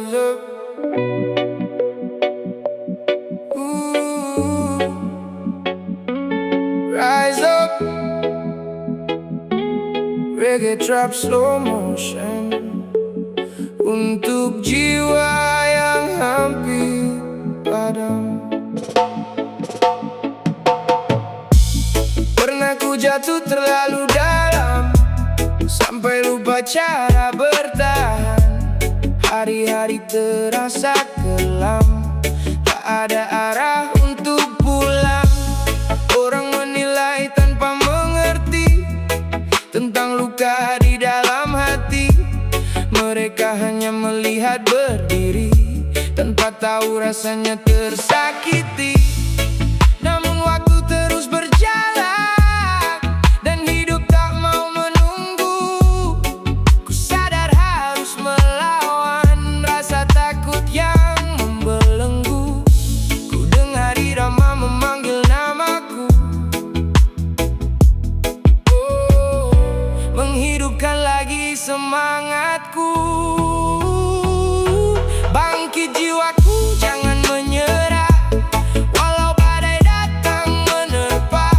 rise up. Ooh, rise up. Reggae trap slow motion untuk jiwa yang hampir padam. Pernah ku jatuh terlalu dalam sampai lupa cara bertahan. Hari-hari terasa kelam, tak ada arah untuk pulang. Orang menilai tanpa mengerti tentang luka di dalam hati. Mereka hanya melihat berdiri tanpa tahu rasanya tersakiti. Namun waktu terus berjalan dan hidup tak mau menunggu. Ku sadar harus melawan rasa takut yang membelenggu. Ku dengar irama memanggil namaku, menghidupkan lagi semangatku. Bangkit jiwaku, jangan menyerah walau badai datang menerpa.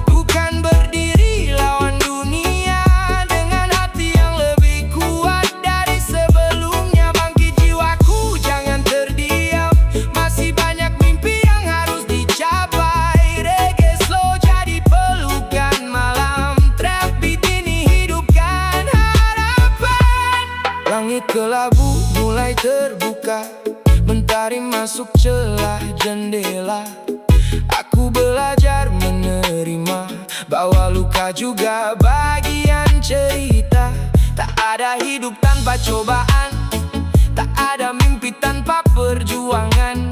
Bukan berdiri lawan dunia dengan hati yang lebih kuat dari sebelumnya. Bangkit jiwaku, jangan terdiam, masih banyak mimpi yang harus dicapai. Reggae slow jadi pelukan malam, trap beat ini hidupkan harapan. Langit kelabu mulai terbuka, mentari masuk celah jendela. Aku belajar menerima bahwa luka juga bagian cerita. Tak ada hidup tanpa cobaan, tak ada mimpi tanpa perjuangan.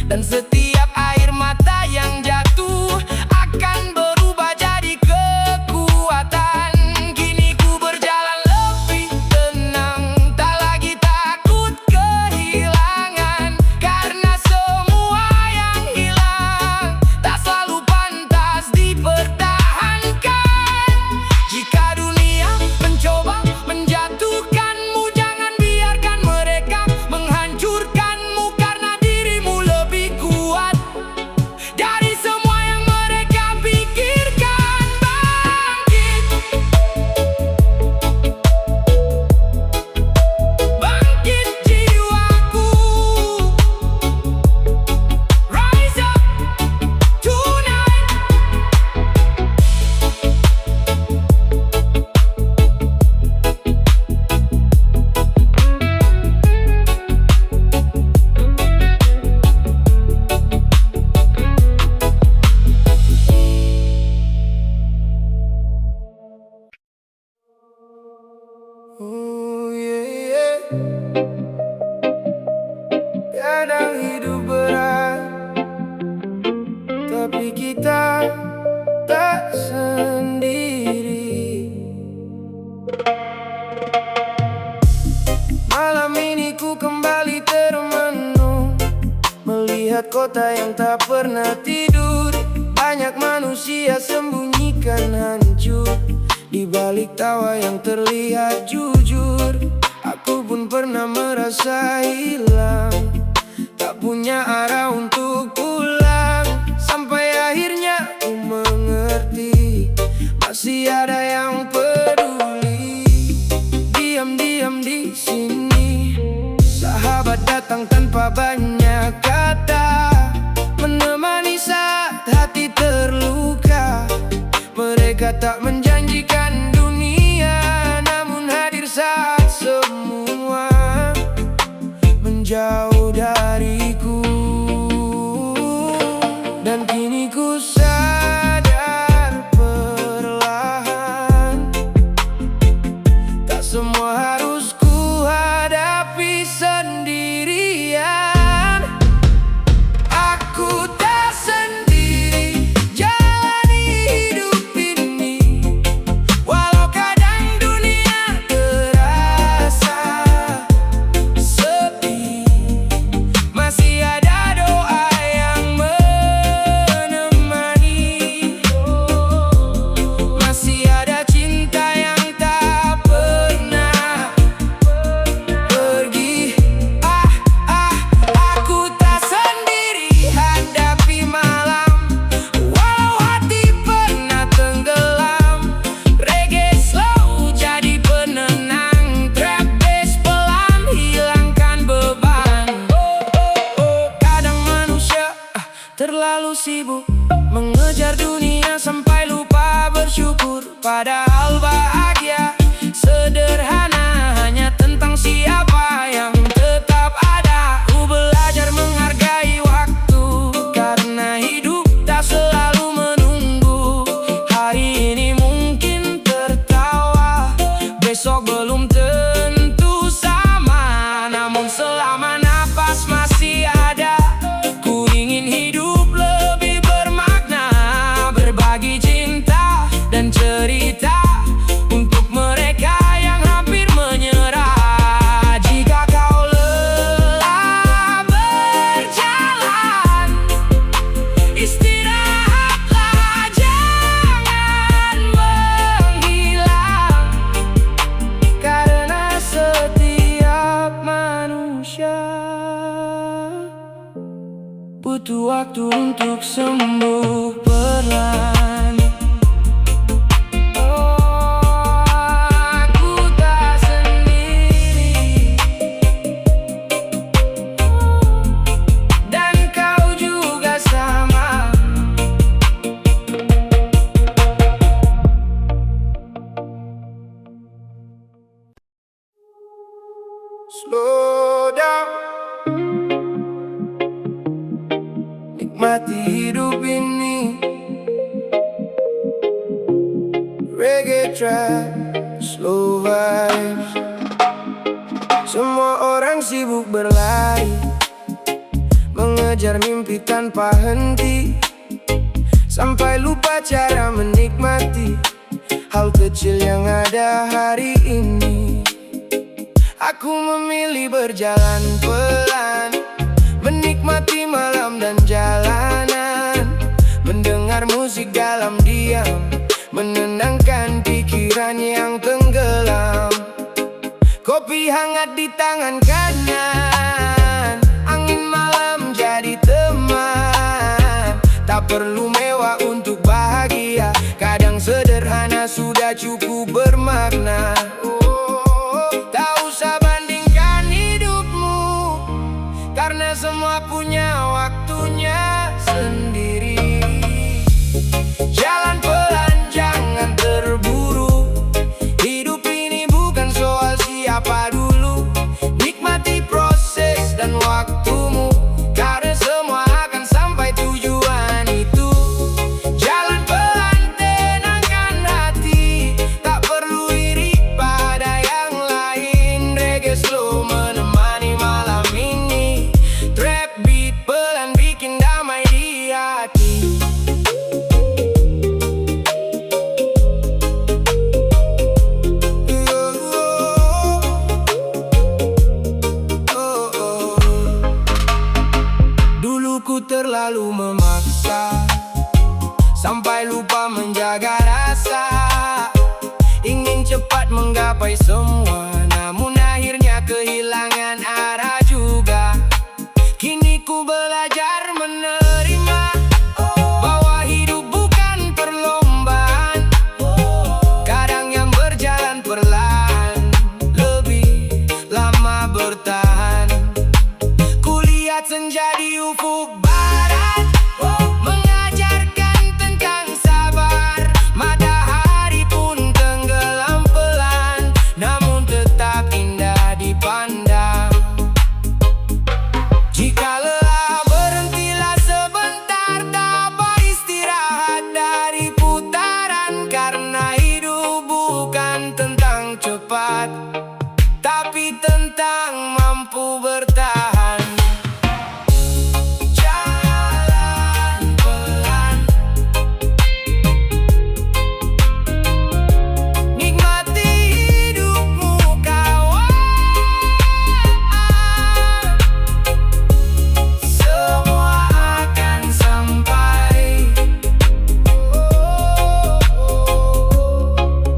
Dan setiap air mata yang jatuh akan berubah jadi kekuatan. Kini ku berjalan lebih tenang, tak lagi takut kehilangan. Karena semua yang hilang tak selalu pantas dipertahankan. Jika dunia mencoba menjatuhkanmu, jangan biarkan mereka menghancurkanmu. Karena dirimu lebih kuat dari semua yang mereka pikirkan. Bangkit, bangkit jiwaku, rise up tonight. Oh yeah, yeah. Kadang hidup berat, tapi kita tak sendiri. Malam ini ku kembali termenung, melihat kota yang tak pernah tidur. Banyak manusia sembunyikan hancur di balik tawa yang terlihat jujur. Aku pun pernah merasa hilang, tak punya arah untuk pulang. Sampai akhirnya ku mengerti, masih ada yang peduli. Diam-diam di sini, sahabat datang tanpa banyak kata, menemani saat hati terluka. Mereka tak menjanjikan dunia, namun hadir saat semua menjauh dariku. Dan kini ku sadar perlahan, tak semua harus ku hadapi sendirian. Aku tak sendiri jalani hidup ini, walau kadang dunia terasa sepi. Masih ada doa yang menemani, masih ada cinta yang tak pernah padahal bahagia sederhana, hanya tentang siapa yang tetap ada. Ku belajar menghargai waktu, karena hidup tak selalu menunggu. Hari ini mungkin tertawa, besok belum tentu sama. Namun selama napas masih ada, ku ingin hidup lebih bermakna, berbagi cinta dan cerita untuk mereka yang hampir menyerah. Jika kau lelah berjalan, istirahatlah, jangan menghilang, karena setiap manusia butuh waktu untuk sembuh perlahan. Oh, aku tak sendiri, dan kau juga sama. Slow down, nikmati hidup ini. Reggae track, slow vibes. Semua orang sibuk berlari, mengejar mimpi tanpa henti, sampai lupa cara menikmati hal kecil yang ada hari ini. Aku memilih berjalan pelan, menikmati malam dan jalanan, mendengar musik dalam diam, menenangkan pikiran yang tenggelam. Kopi hangat di tangan kanan, angin malam jadi teman. Tak perlu mewah untuk bahagia, kadang sederhana sudah cukup bermakna. Tak usah bandingkan hidupmu, karena semua punya waktunya sendiri. Jalan pelan, jangan terburu. Hidup ini bukan soal siapa dulu. Nikmati proses dan waktumu, karena semua akan sampai tujuan itu. Jalan pelan, tenangkan hati, tak perlu iri pada yang lain. Reggae slow menemani malam ini, trap beat pelan bikin damai di hati. Dulu ku terlalu memaksa, sampai lupa menjaga rasa. Ingin cepat menggapai semua, namun akhirnya kehilangan arah juga. Kini ku belajar menerima bahwa hidup bukan perlombaan. Kadang yang berjalan perlahan lebih lama bertahan. Kulihat senja di ufuk barat, mengajarkan tentang sabar. Matahari pun tenggelam pelan, namun tetap indah dipandang. Jika lelah berhentilah sebentar, tak apa istirahat dari putaran. Karena hidup bukan tentang cepat, tapi tentang mampu bertahan. Jalan pelan, nikmati hidupmu kawan. Semua akan sampai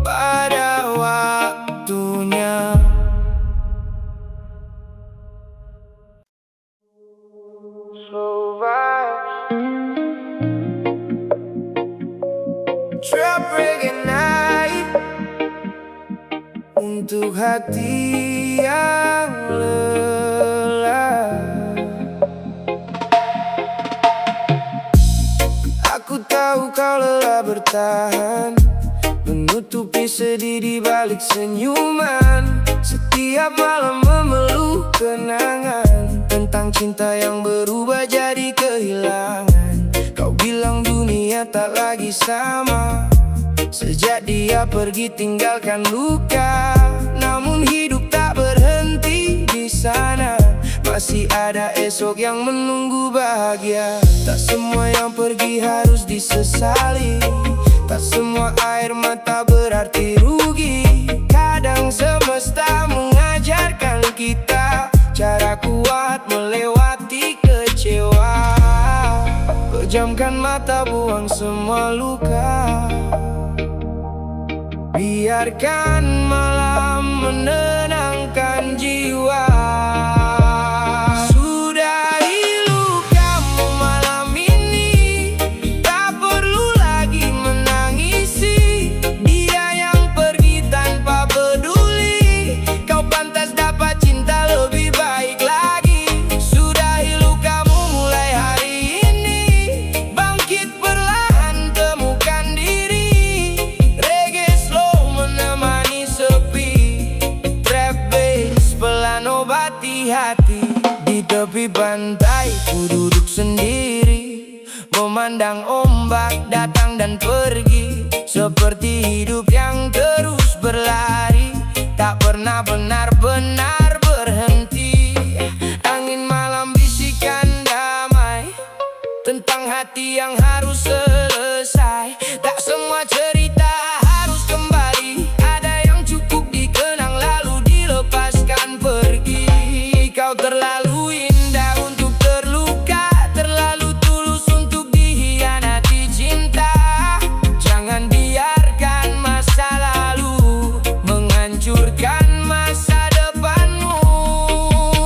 pada waktunya. Slow vibes, trap reggae night, untuk hati yang lelah. Aku tahu kau lelah bertahan, menutup Berdiri sedih di balik senyuman, setiap malam memeluk kenangan tentang cinta yang berubah jadi kehilangan. Kau bilang dunia tak lagi sama sejak dia pergi tinggalkan luka. Namun hidup tak berhenti di sana, masih ada esok yang menunggu bahagia. Tak semua yang pergi harus disesali, tak semua air mata berarti rugi. Kadang semesta mengajarkan kita cara kuat melewati kecewa. Pejamkan mata, buang semua luka, biarkan malam menenangkan jiwa. Hati di tepi pantai, ku duduk sendiri, memandang ombak datang dan pergi. Seperti hidup yang terus berlari, tak pernah benar-benar berhenti. Angin malam bisikan damai tentang hati yang harus selesai. Tak semua cerita harus kembali, ada yang cukup dikenang lalu dilepaskan pergi. Kau terlalu indah untuk terluka, terlalu tulus untuk dikhianati cinta. Jangan biarkan masa lalu menghancurkan masa depanmu.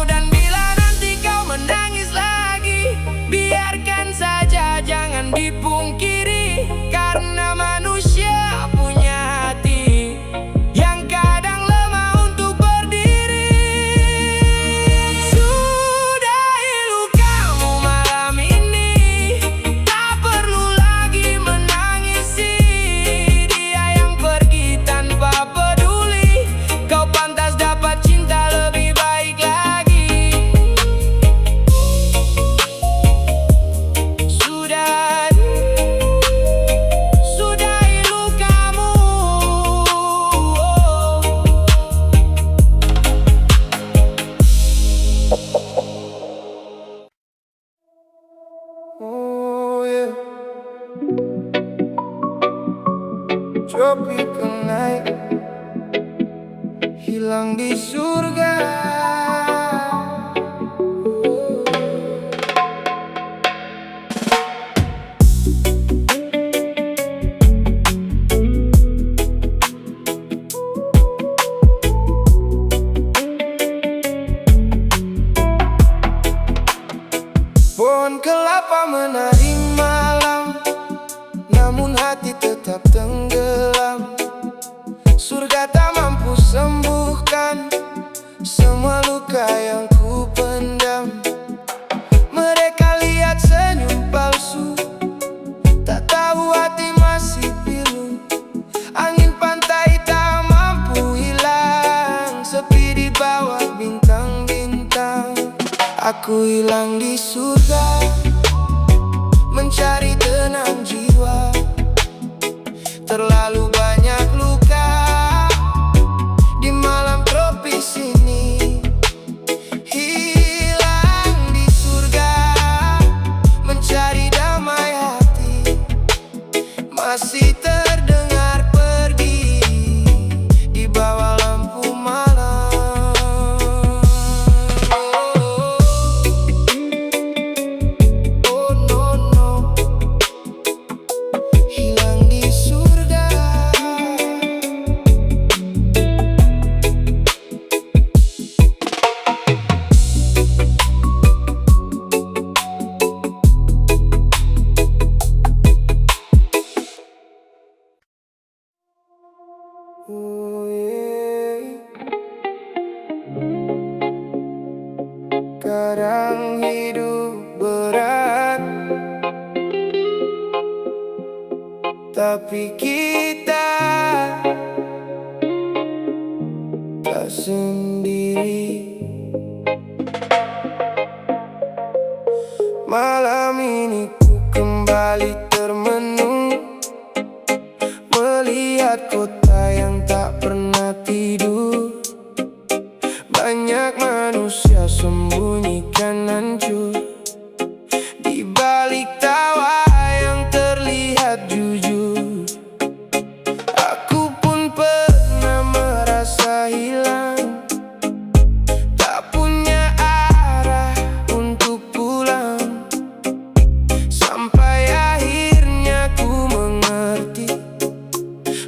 Dan bila nanti kau menangis lagi, biarkan saja, jangan dipungkiri. Karena manusia punya hati yang kadang lemah untuk berdiri. Sudahi lukamu malam ini, tak perlu lagi menangisi. Dia yang pergi tanpa peduli, kau pantas dapat cinta lebih baik lagi. Sudahi lukamu. Oh yeah, tropical night, hilang di surga. Pohon kelapa menari malam, namun hati tetap tenggelam. Surga tak mampu sembuhkan semua luka yang ku pendam. Mereka lihat senyum palsu, tak tahu hati masih pilu. Angin pantai tak mampu hilang, sepi di bawah bintang-bintang. Aku hilang di surga, mencari tenang jiwa. Terlalu banyak luka di malam tropis ini. Hilang di surga, mencari damai hati. Masih terdengar pergi di bawah lampu malam. Oh no no, hilang di surga. Oh yeah. Kadang hidup berat, tapi kita sendiri. Malam ini ku kembali termenung, melihat kota yang tak pernah tidur. Banyak manusia sembunyikan hancur di balik tawa yang terlihat jujur. Aku pun pernah merasa hilang, tak punya arah untuk pulang. Sampai akhirnya ku mengerti,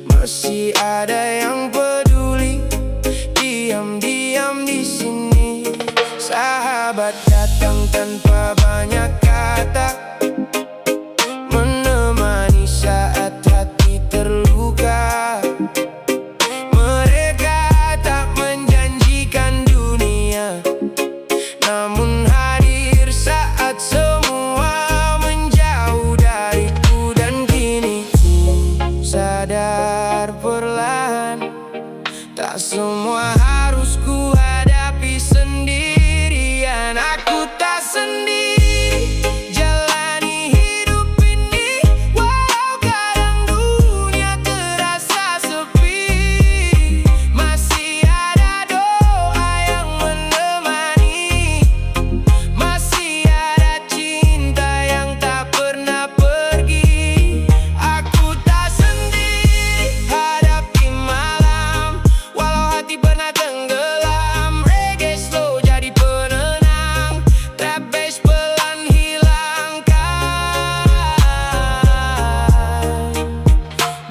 masih ada yang peduli, diam-diam di sini. Sahabat datang tanpa banyak kata, menemani saat hati terluka. Mereka tak menjanjikan dunia, namun hadir saat semua menjauh dariku. Dan kini ku sadar perlahan, tak semua harus ku hadapi sendirian. Aku tak sendiri jalani hidup ini, walau kadang dunia terasa sepi. Masih ada doa yang menemani, masih ada cinta yang tak pernah pergi. Aku tak sendiri hadapi malam, walau hati pernah tenggelam. Reggae slow jadi penenang, trap bass pelan hilangkan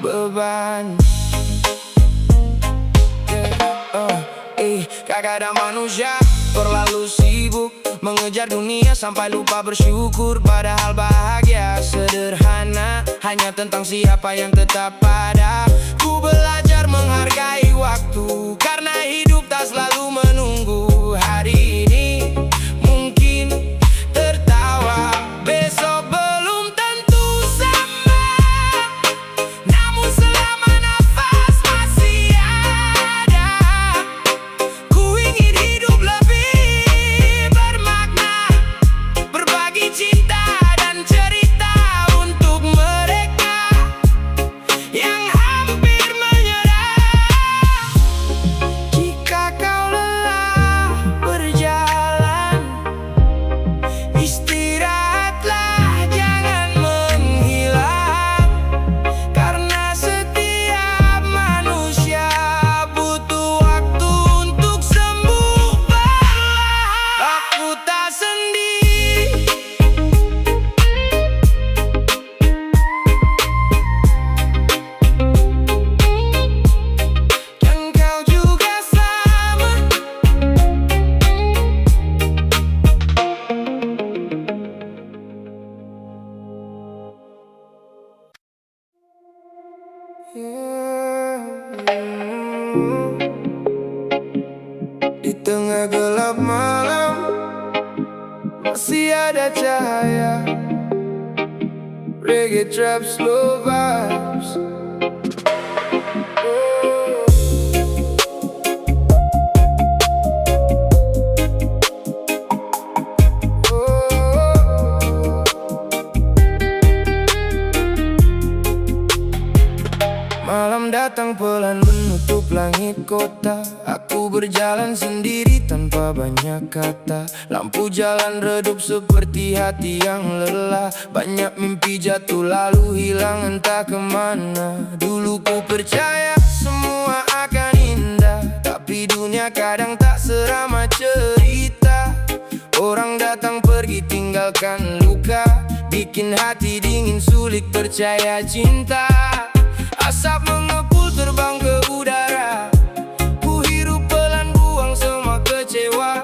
beban. Kadang manusia terlalu sibuk mengejar dunia sampai lupa bersyukur. Padahal bahagia sederhana, hanya tentang siapa yang tetap ada. Ku belajar menghargai waktu, karena hidup tak selalu menunggu. Hari ini mungkin tertawa, besok belum tentu sama. Namun selama nafas masih ada, ku ingin hidup lebih bermakna, berbagi cinta dan cerita untuk mereka yang hampir menyerah. Jika kau lelah berjalan, istirahatlah, jangan menghilang. Karena setiap manusia butuh waktu untuk sembuh perlahan. Aku tak sendiri, dan kau juga sama. Di tengah gelap malam masih ada cahaya. Reggae, trap, slow vibes. Malam datang pelan menutup langit kota. Aku berjalan sendiri tanpa banyak kata. Lampu jalan redup seperti hati yang lelah. Banyak mimpi jatuh lalu hilang entah kemana. Dulu ku percaya semua akan indah, tapi dunia kadang tak seramah cerita. Orang datang pergi tinggalkan luka, bikin hati dingin sulit percaya cinta. Asap mengepul terbang ke udara, ku hirup pelan buang semua kecewa.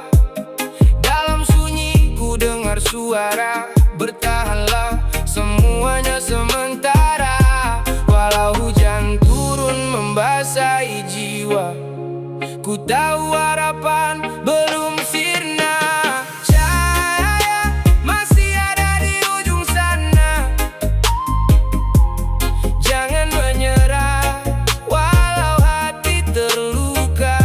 Dalam sunyi ku dengar suara, bertahanlah, semuanya sementara. Walau hujan turun membasahi jiwa, ku tahu harapan belum sirna. Cahaya masih ada di ujung sana, jangan menyerah walau hati terluka.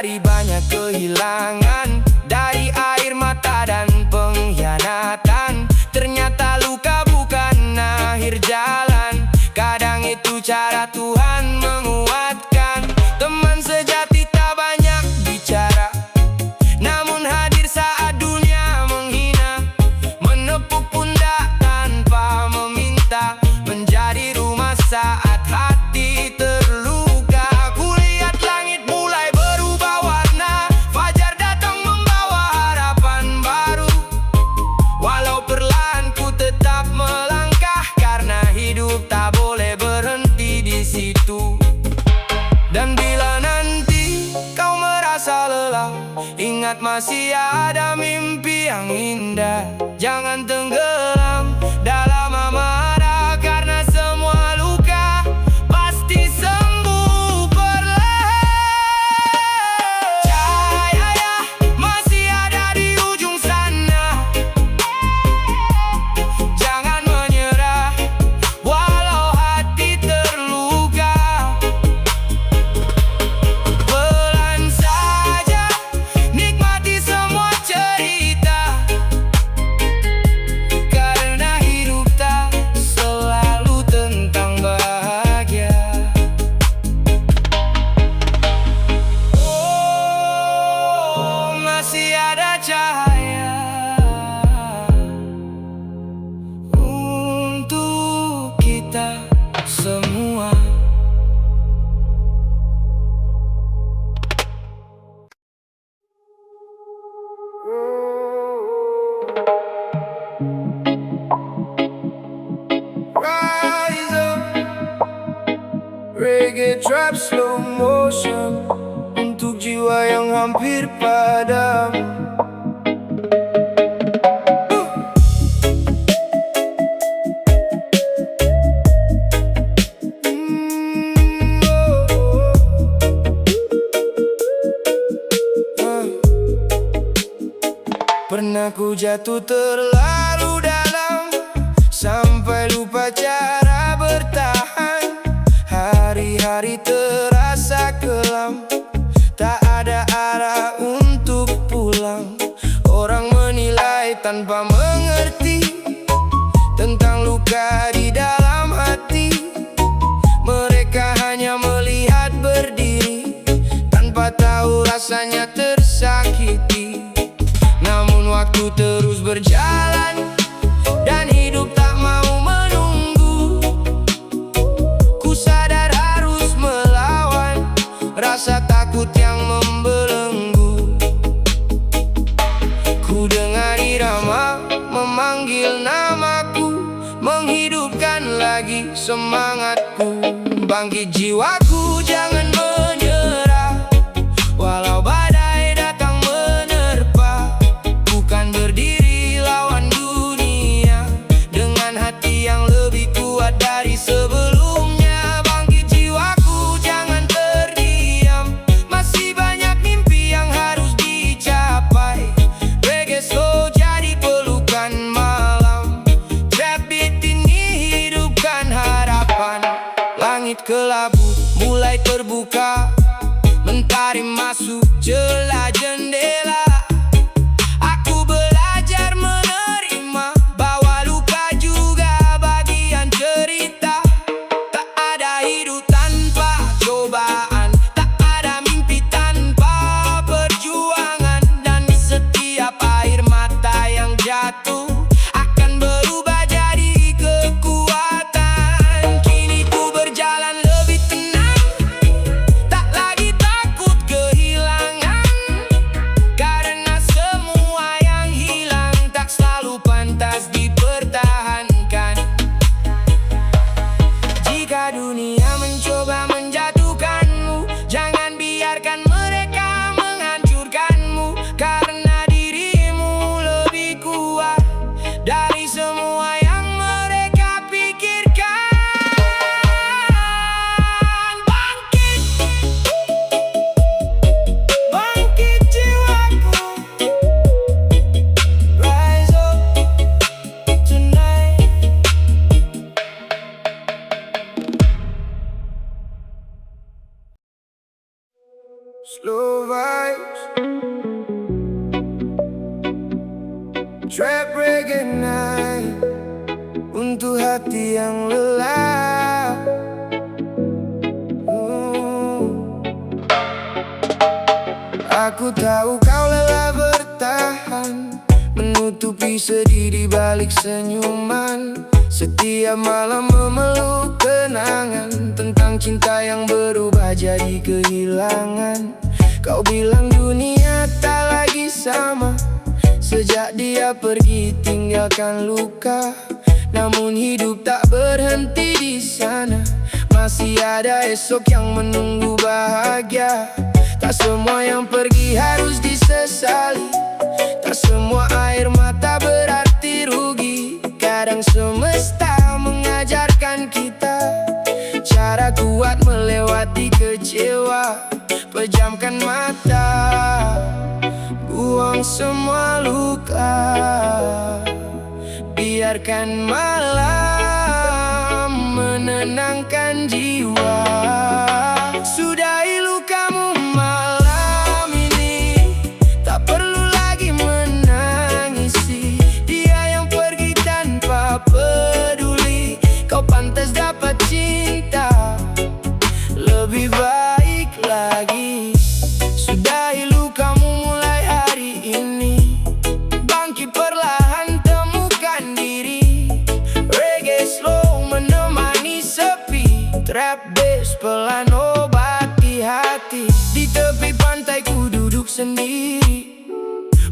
dari banyak kehilangan, dari air mata dan pengkhianatan. Ternyata luka bukan akhir jalan, kadang itu cara Tuhan menguatkan. Teman sejati tak banyak bicara, namun hadir saat dunia menghina. Menepuk pundak tanpa meminta, menjadi rumah saat hati terluka. Kulihat langit mulai berubah warna, fajar datang membawa harapan baru. Walau perlahan ku tetap melangkah, karena hidup tak boleh berhenti di situ. Dan bila nanti kau merasa lelah, ingat masih ada mimpi yang indah. Jangan tenggelam dalam amarah, karena semua luka pasti sembuh perlahan. Cahaya masih ada di ujung sana, jangan menyerah walau hati terluka. Pelan saja nikmati semua cerita, karena hidup tak selalu tentang bahagia. Oh, masih ada cahaya untuk kita semua. Rise up, reggae trap slow motion, untuk jiwa yang hampir padam. Pernah ku jatuh terlalu dalam, sampai lupa cara bertahan. Hari-hari terasa kelam, tak ada arah untuk pulang. Orang menilai tanpa mengerti tentang luka di dalam hati. Mereka hanya melihat berdiri, tanpa tahu rasanya tersakiti. Namun waktu terus berjalan, dan hidup tak mau menunggu. Ku sadar harus melawan rasa takut yang membelenggu. Ku dengar irama memanggil namaku, menghidupkan lagi semangatku. Bangkit jiwaku, jangan menyerah walau badai datang menerpa. Bukan berdiri lawan dunia dengan hati yang lebih kuat dari sebelumnya. Bangkit jiwaku, jangan terdiam, masih banyak mimpi yang harus dicapai. Reggae slow jadi pelukan malam, trap beat ini hidupkan harapan. Langit kelabu mulai terbuka, mentari masuk celah jendela. Aku belajar menerima bahwa luka juga bagian cerita. Tak ada hidup tanpa cobaan, tak ada mimpi tanpa perjuangan. Dan setiap air mata yang jatuh akan berubah jadi kekuatan. Kini ku berjalan lebih tenang, tak lagi takut kehilangan. Slow vibes, trap reggae night, untuk hati yang lelah. Aku tahu kau lelah bertahan, menutupi sedih di balik senyuman. Setiap malam memeluk kenangan tentang cinta yang berubah jadi kehilangan. Kau bilang dunia tak lagi sama sejak dia pergi tinggalkan luka. Namun hidup tak berhenti di sana, masih ada esok yang menunggu bahagia. Tak semua yang pergi harus disesali, tak semua air mata berarti rugi. Kadang semesta mengajarkan kita cara kuat melewati kecewa. Pejamkan mata, buang semua luka, biarkan malam menenangkan jiwa. Sudahi lukamu malam ini, tak perlu lagi menangisi dia yang pergi tanpa peduli. Kau pantas dapat cinta lebih baik lagi. Sudahi lukamu mulai hari ini, bangkit perlahan temukan diri. Reggae slow menemani sepi, trap bass pelan obati hati. Di tepi pantai ku duduk sendiri,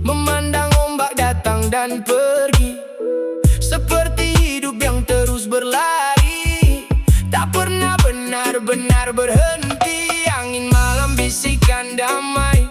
memandang ombak datang dan pergi. Seperti hidup yang terus berlari, tak pernah benar-benar berhenti. Angin malam bisikan damai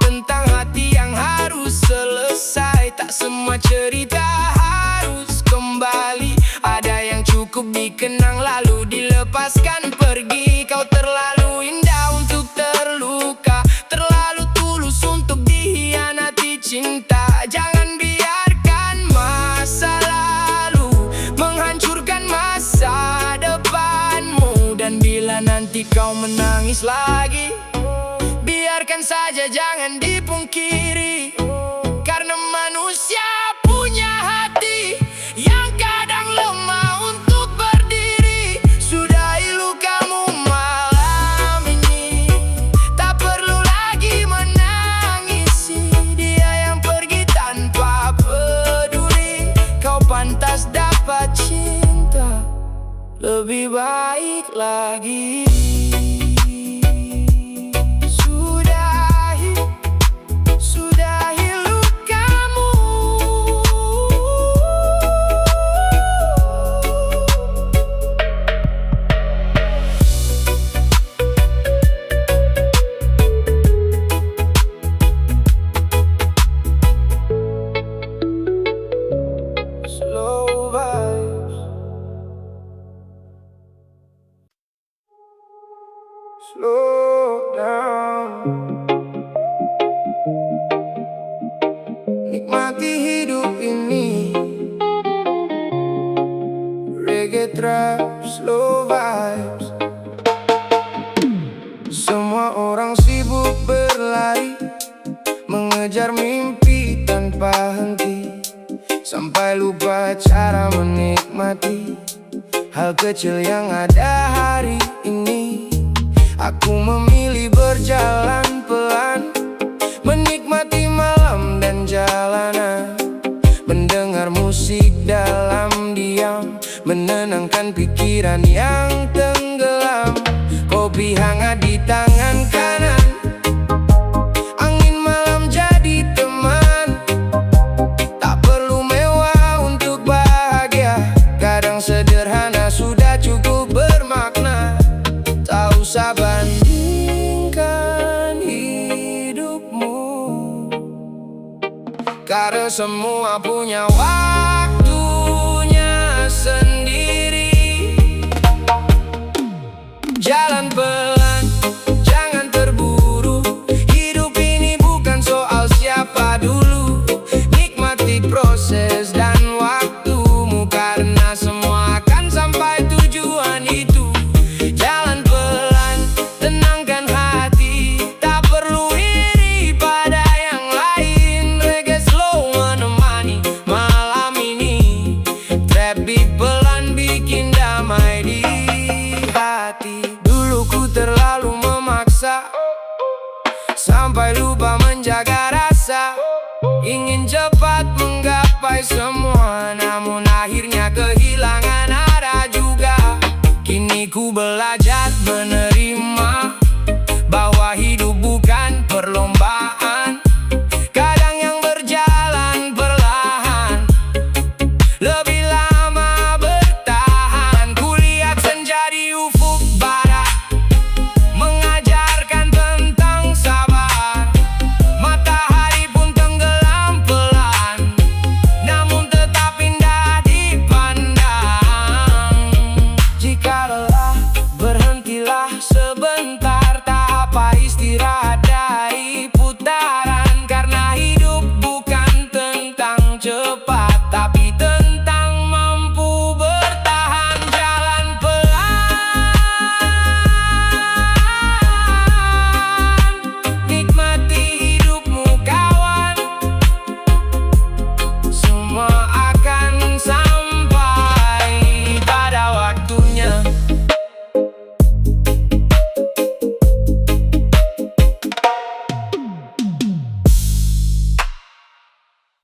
tentang hati yang harus selesai. Tak semua cerita harus kembali, ada yang cukup dikenang lalu dilepaskan pergi. Kau terlalu indah untuk terluka, terlalu tulus untuk dikhianati cinta. Jangan biarkan masa lalu menghancurkan masa depanmu. Dan bila nanti kau menangis lagi, biarkan saja, jangan dipungkiri. Karena manusia punya hati yang kadang lemah untuk berdiri. Sudahi lukamu malam ini, tak perlu lagi menangisi dia yang pergi tanpa peduli. Kau pantas dapat cinta lebih baik lagi. Sudahi lukamu. Slow vibes, slow down. Nikmati hidup ini, reggae trap, slow vibes. Semua orang sibuk berlari, mengejar mimpi tanpa henti, sampai lupa cara menikmati hal kecil yang ada hari ini. Aku memilih berjalan pelan, menikmati malam dan jalanan, mendengar musik dalam diam, menenangkan pikiran yang tenggelam. Kopi hangat di tangan kanan, angin malam jadi teman. Tak perlu mewah untuk bahagia, kadang sederhana sudah cukup bermakna. Tak usah bandingkan hidupmu, karena semua punya waktunya sendiri. Jalan pelan, jangan terburu. Hidup ini bukan soal siapa dulu. Nikmati proses dan waktumu, karena semua akan sampai tujuan itu. Jalan pelan, tenangkan hati, tak sampai lupa menjaga rasa. Ingin cepat menggapai semua, namun akhirnya kehilangan arah juga. Kini ku belajar benar